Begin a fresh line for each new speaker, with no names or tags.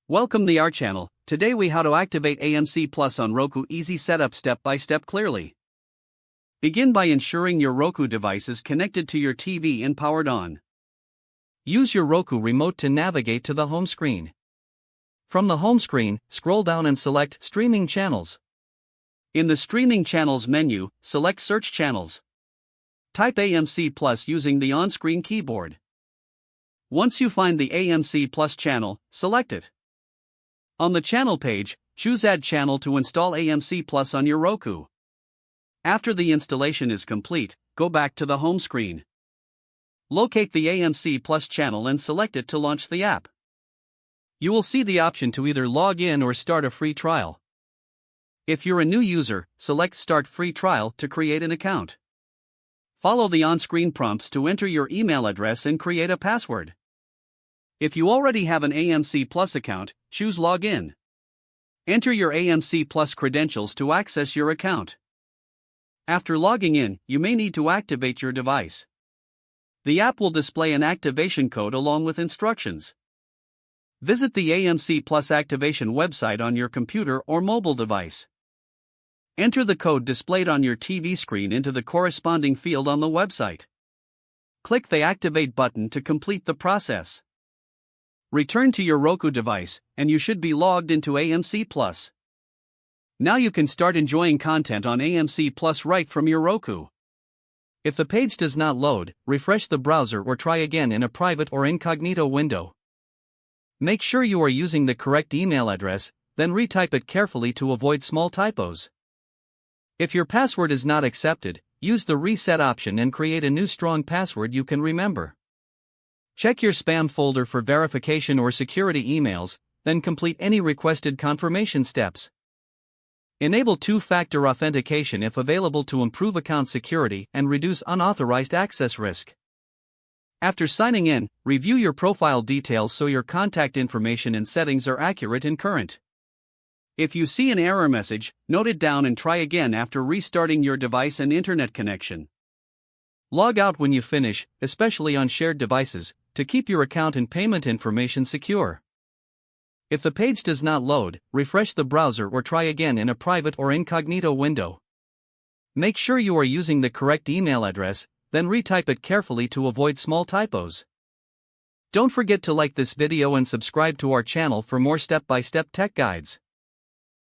Welcome to our channel. Today we how to activate AMC Plus on Roku. Easy setup, step by step, clearly. Begin by ensuring your Roku device is connected to your TV and powered on. Use your Roku remote to navigate to the home screen. From the home screen, scroll down and select Streaming Channels. In the Streaming Channels menu, select Search Channels. Type AMC Plus using the on-screen keyboard. Once you find the AMC Plus channel, select it. On the channel page, choose Add Channel to install AMC Plus on your Roku. After the installation is complete, go back to the home screen. Locate the AMC Plus channel and select it to launch the app. You will see the option to either log in or start a free trial. If you're a new user, select Start Free Trial to create an account. Follow the on-screen prompts to enter your email address and create a password. If you already have an AMC Plus account, choose Login. Enter your AMC Plus credentials to access your account. After logging in, you may need to activate your device. The app will display an activation code along with instructions. Visit the AMC Plus activation website on your computer or mobile device. Enter the code displayed on your TV screen into the corresponding field on the website. Click the Activate button to complete the process. Return to your Roku device, and you should be logged into AMC Plus. Now you can start enjoying content on AMC Plus right from your Roku. If the page does not load, refresh the browser or try again in a private or incognito window. Make sure you are using the correct email address, then retype it carefully to avoid small typos. If your password is not accepted, use the reset option and create a new strong password you can remember. Check your spam folder for verification or security emails, then complete any requested confirmation steps. Enable two-factor authentication if available to improve account security and reduce unauthorized access risk. After signing in, review your profile details so your contact information and settings are accurate and current. If you see an error message, note it down and try again after restarting your device and internet connection. Log out when you finish, especially on shared devices, to keep your account and payment information secure. If the page does not load, refresh the browser or try again in a private or incognito window. Make sure you are using the correct email address, then retype it carefully to avoid small typos. Don't forget to like this video and subscribe to our channel for more step-by-step tech guides.